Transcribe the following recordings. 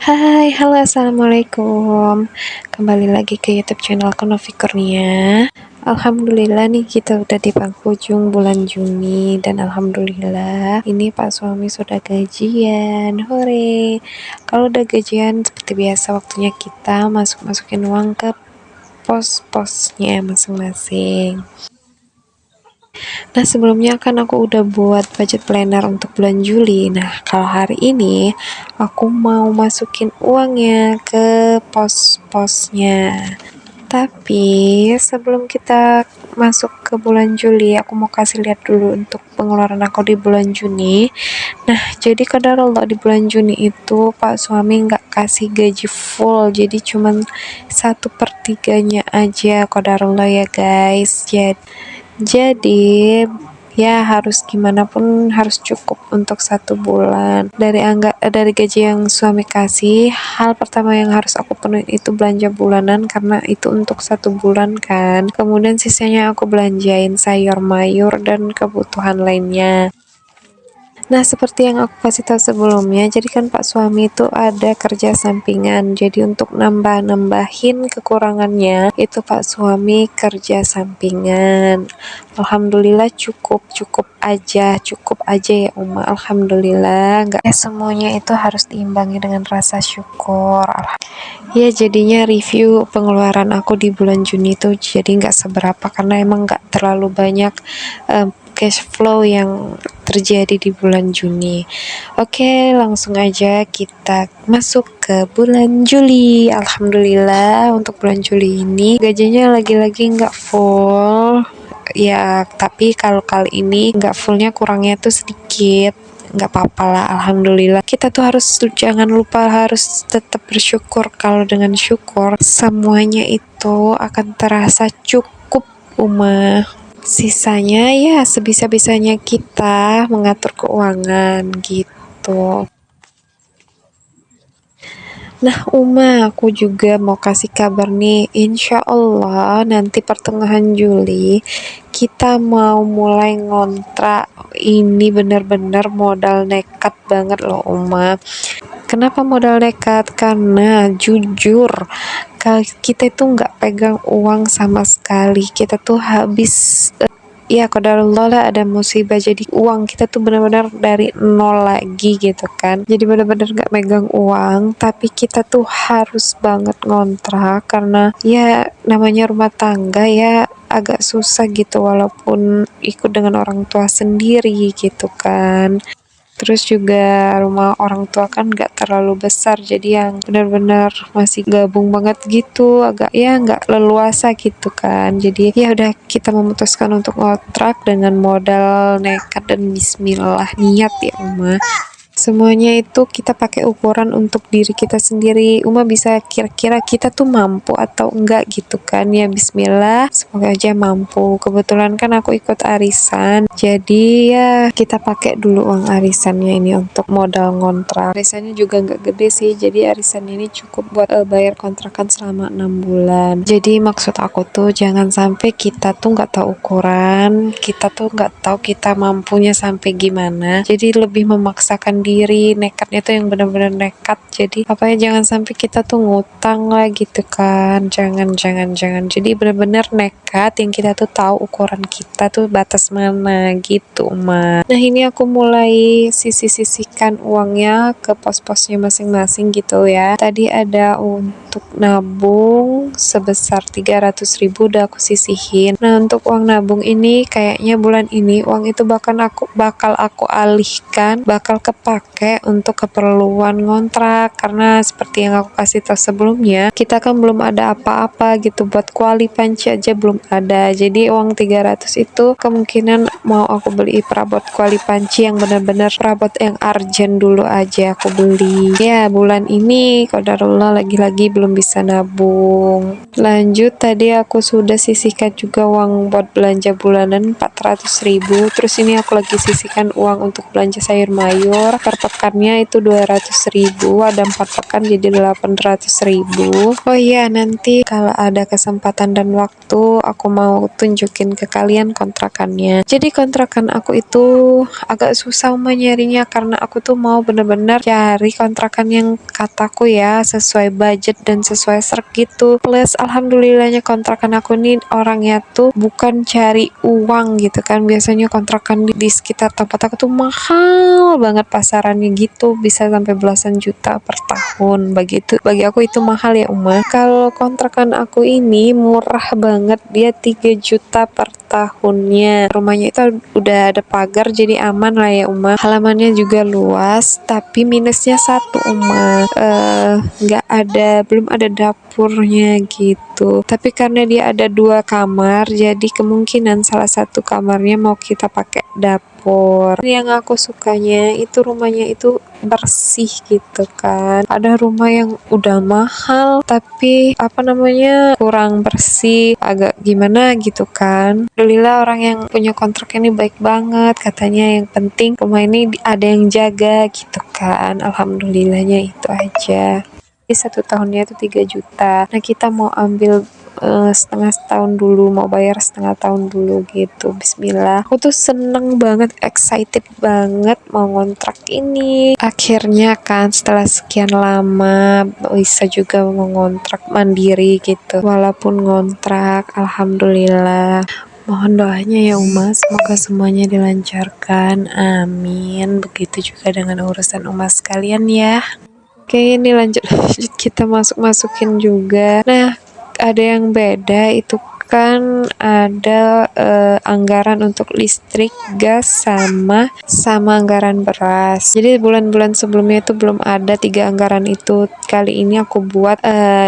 Hai, halo, assalamualaikum. Kembali lagi ke YouTube channel aku Novi Kurnia. Alhamdulillah nih kita udah di penghujung bulan Juni dan alhamdulillah ini Pak suami sudah gajian. Hore. Kalau udah gajian seperti biasa waktunya kita masukin uang ke pos-posnya masing-masing. Nah, sebelumnya kan aku udah buat budget planner untuk bulan Juli. Nah, kalau hari ini aku mau masukin uangnya ke pos-posnya. Tapi sebelum kita masuk ke bulan Juli, aku mau kasih lihat dulu untuk pengeluaran aku di bulan Juni. Nah, jadi qadarullah di bulan Juni itu Pak suami nggak kasih gaji full, jadi cuman 1/3-nya aja qadarullah ya guys. Jadi ya harus gimana pun harus cukup untuk 1 bulan dari gaji yang suami kasih. Hal pertama yang harus aku penuhi itu belanja bulanan karena itu untuk 1 bulan kan, kemudian sisanya aku belanjain sayur mayur dan kebutuhan lainnya. Nah, seperti yang aku kasih tahu sebelumnya, jadi kan Pak suami itu ada kerja sampingan. Jadi untuk nambahin kekurangannya, itu Pak suami kerja sampingan. Alhamdulillah cukup aja ya Uma. Alhamdulillah, nggak semuanya itu harus diimbangi dengan rasa syukur. Ya, jadinya review pengeluaran aku di bulan Juni itu jadi nggak seberapa karena emang nggak terlalu banyak cash flow yang terjadi di bulan Juni. Oke, langsung aja kita masuk ke bulan Juli. Alhamdulillah untuk bulan Juli ini gajinya lagi-lagi nggak full ya, tapi kalau kali ini nggak fullnya, kurangnya tuh sedikit, nggak apa-apa lah. Alhamdulillah, kita tuh jangan lupa harus tetap bersyukur. Kalau dengan syukur semuanya itu akan terasa cukup Uma. Sisanya ya sebisa-bisanya kita mengatur keuangan gitu. Nah, Uma, aku juga mau kasih kabar nih. Insya Allah nanti pertengahan Juli kita mau mulai ngontrak. Ini bener-bener modal nekat banget loh, Uma. Kenapa modal nekat? Karena jujur kita itu nggak pegang uang sama sekali. Kita tuh habis ya qadarullah lah, ada musibah, jadi uang kita tuh benar-benar dari nol lagi gitu kan. Jadi benar-benar nggak megang uang, tapi kita tuh harus banget ngontrak karena ya namanya rumah tangga ya agak susah gitu walaupun ikut dengan orang tua sendiri gitu kan. Terus juga rumah orang tua kan nggak terlalu besar, jadi yang benar-benar masih gabung banget gitu, agak ya nggak leluasa gitu kan. Jadi ya udah kita memutuskan untuk ngontrak dengan modal nekat dan bismillah, niat ya Uma. Semuanya itu kita pakai ukuran untuk diri kita sendiri. Uma bisa kira-kira kita tuh mampu atau enggak gitu kan. Ya bismillah, semoga aja mampu. Kebetulan kan aku ikut arisan, jadi ya kita pakai dulu uang arisannya ini untuk modal ngontrak. Arisannya juga nggak gede sih, jadi arisan ini cukup buat bayar kontrakan selama 6 bulan. Jadi maksud aku tuh jangan sampai kita tuh nggak tahu ukuran, kita tuh nggak tahu kita mampunya sampai gimana, jadi lebih memaksakan diri. Nekatnya tuh yang benar-benar nekat, jadi apa ya, jangan sampai kita tuh ngutang lah gitu kan. Jangan jadi benar-benar nekat yang kita tuh tahu ukuran kita tuh batas mana gitu Ma. Nah, ini aku mulai sisihkan uangnya ke pos-posnya masing-masing gitu ya. Tadi ada untuk nabung sebesar 300.000 udah aku sisihin. Nah, untuk uang nabung ini kayaknya bulan ini uang itu bakal aku alihkan, bakal kepake untuk keperluan ngontrak, karena seperti yang aku kasih tahu sebelumnya, kita kan belum ada apa-apa gitu, buat kuali panci aja belum ada. Jadi uang 300 itu kemungkinan mau aku beli perabot kuali panci yang benar-benar perabot yang urgent dulu aja aku beli. Ya, bulan ini qadarullah lagi-lagi belum bisa nabung. Lanjut, tadi aku sudah sisihkan juga uang buat belanja bulanan 400.000. Terus ini aku lagi sisihkan uang untuk belanja sayur mayur per pekannya itu 200.000, ada 4 pekan jadi 800.000. Oh iya, nanti kalau ada kesempatan dan waktu aku mau tunjukin ke kalian kontrakannya. Jadi kontrakan aku itu agak susah nyarinya karena aku tuh mau bener-bener cari kontrakan yang kataku ya sesuai budget dan sesuai serg gitu. Plus alhamdulillahnya kontrakan aku nih orangnya tuh bukan cari uang gitu kan. Biasanya kontrakan di sekitar tempat aku tuh mahal banget pasarannya gitu, bisa sampai belasan juta per tahun. Bagi aku itu mahal ya Uma. Kalau kontrakan aku ini murah banget, dia 3 juta per tahunnya. Rumahnya itu udah ada pagar jadi aman lah ya Uma. Halamannya juga luas, tapi minusnya satu Uma, belum ada dapurnya gitu. Tapi karena dia ada 2 kamar, jadi kemungkinan salah satu kamarnya mau kita pakai dapur. Yang aku sukanya itu rumahnya itu bersih gitu kan. Ada rumah yang udah mahal tapi kurang bersih, agak gimana gitu kan. Alhamdulillah orang yang punya kontrak ini baik banget, katanya yang penting rumah ini ada yang jaga gitu kan. Alhamdulillahnya itu aja. Jadi 1 tahunnya itu 3 juta. Nah kita mau ambil setengah tahun dulu, mau bayar setengah tahun dulu gitu. Bismillah. Aku tuh seneng banget, excited banget mau ngontrak ini. Akhirnya kan setelah sekian lama bisa juga mau ngontrak mandiri gitu. Walaupun ngontrak, alhamdulillah. Mohon doanya ya Uma, semoga semuanya dilancarkan. Amin. Begitu juga dengan urusan Uma sekalian ya. Oke, ini lanjut kita masukin juga. Nah, ada yang beda itu kan ada anggaran untuk listrik, gas sama anggaran beras. Jadi bulan-bulan sebelumnya itu belum ada 3 anggaran itu. Kali ini aku buat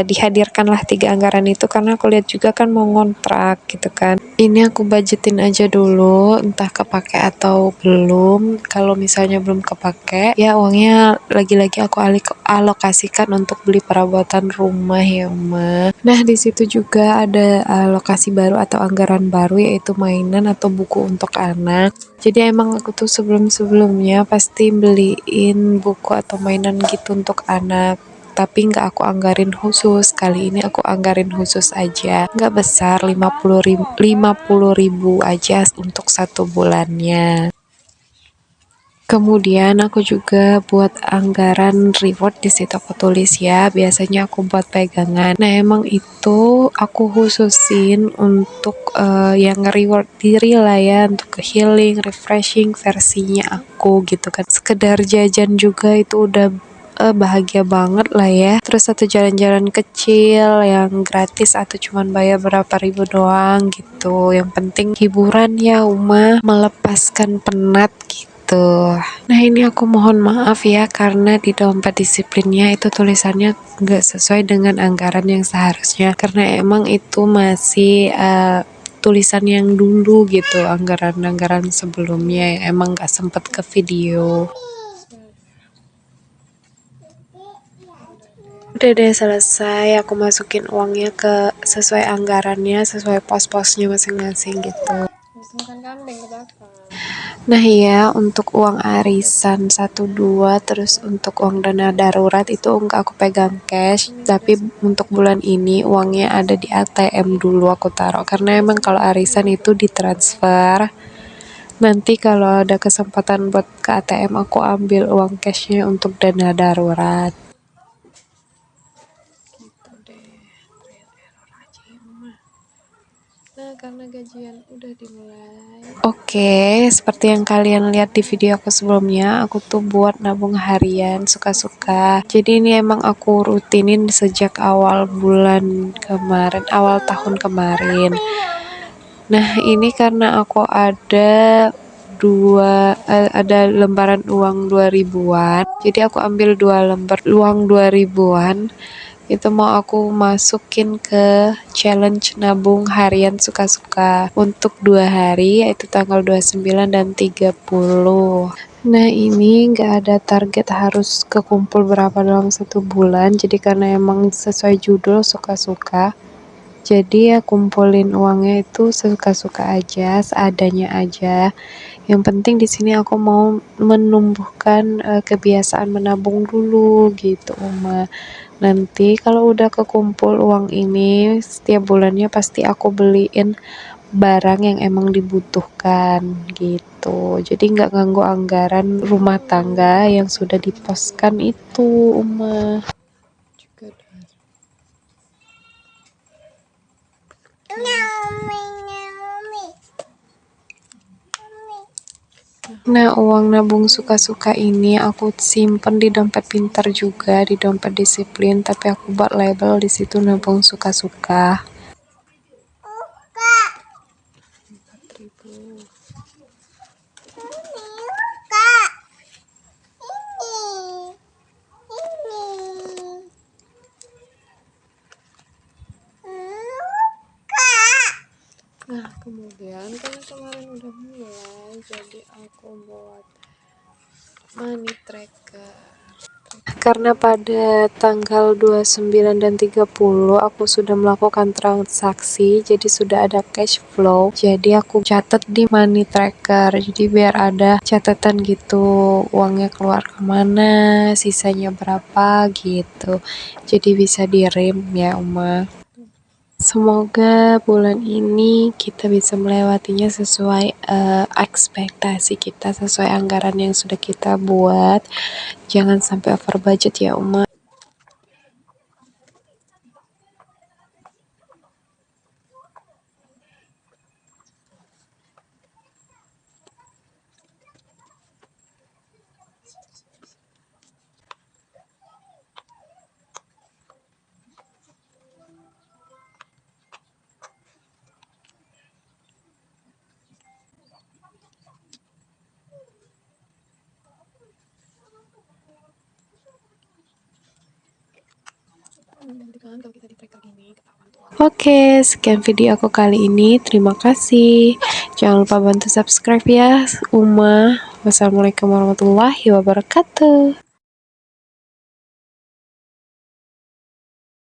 dihadirkanlah 3 anggaran itu karena aku lihat juga kan mau ngontrak gitu kan. Ini aku budgetin aja dulu, entah kepake atau belum. Kalau misalnya belum kepake, ya uangnya lagi-lagi aku alokasikan untuk beli perabotan rumah ya Uma. Nah di situ juga ada alokasi baru atau anggaran baru, yaitu mainan atau buku untuk anak. Jadi emang aku tuh sebelum-sebelumnya pasti beliin buku atau mainan gitu untuk anak, tapi nggak aku anggarin khusus. Kali ini aku anggarin khusus aja, nggak besar, 50.000 aja untuk 1 bulannya. Kemudian aku juga buat anggaran reward, di situ aku tulis ya, biasanya aku buat pegangan. Nah emang itu aku khususin untuk yang reward diri lah ya, untuk healing, refreshing versinya aku gitu kan. Sekedar jajan juga itu udah bahagia banget lah ya. Terus satu jalan-jalan kecil yang gratis atau cuman bayar berapa ribu doang gitu. Yang penting hiburan ya Uma, melepaskan penat gitu. Nah ini aku mohon maaf ya karena di dompet disiplinnya itu tulisannya nggak sesuai dengan anggaran yang seharusnya, karena emang itu masih tulisan yang dulu gitu, anggaran-anggaran sebelumnya yang emang nggak sempet ke video. Udah deh selesai, aku masukin uangnya ke sesuai anggarannya, sesuai pos-posnya masing-masing gitu. Nah ya, untuk uang arisan 1-2, terus untuk uang dana darurat itu enggak aku pegang cash, tapi untuk bulan ini uangnya ada di ATM dulu aku taruh, karena emang kalau arisan itu ditransfer. Nanti kalau ada kesempatan buat ke ATM aku ambil uang cashnya untuk dana darurat. Nah, karena gajian udah dimulai. Oke, seperti yang kalian lihat di video aku sebelumnya, aku tuh buat nabung harian suka-suka. Jadi ini emang aku rutinin sejak awal tahun kemarin. Nah, ini karena aku ada lembaran uang 2000-an. Jadi aku ambil 2 lembar uang 2000-an. Itu mau aku masukin ke challenge nabung harian suka-suka untuk 2 hari, yaitu tanggal 29 dan 30. Nah ini nggak ada target harus kekumpul berapa dalam 1 bulan, jadi karena emang sesuai judul suka-suka, Jadi ya kumpulin uangnya itu suka-suka aja, seadanya aja. Yang penting di sini aku mau menumbuhkan kebiasaan menabung dulu gitu, Uma. Nanti kalau udah kekumpul uang ini, setiap bulannya pasti aku beliin barang yang emang dibutuhkan gitu. Jadi nggak ganggu anggaran rumah tangga yang sudah diposkan itu, Uma. Juga Nah, uang nabung suka-suka ini aku simpen di dompet pintar juga, di dompet disiplin, tapi aku buat label di situ nabung suka-suka. Nah, kemudian karena kemarin udah mulai, jadi aku buat money tracker. Karena pada tanggal 29 dan 30 aku sudah melakukan transaksi, jadi sudah ada cash flow. Jadi aku catat di money tracker. Jadi biar ada catatan gitu, uangnya keluar kemana, sisanya berapa gitu. Jadi bisa di-rem ya, Uma. Semoga bulan ini kita bisa melewatinya sesuai ekspektasi kita, sesuai anggaran yang sudah kita buat. Jangan sampai over budget ya, Uma. Oke, sekian video aku kali ini. Terima kasih. Jangan lupa bantu subscribe ya, Uma. Wassalamualaikum warahmatullahi wabarakatuh.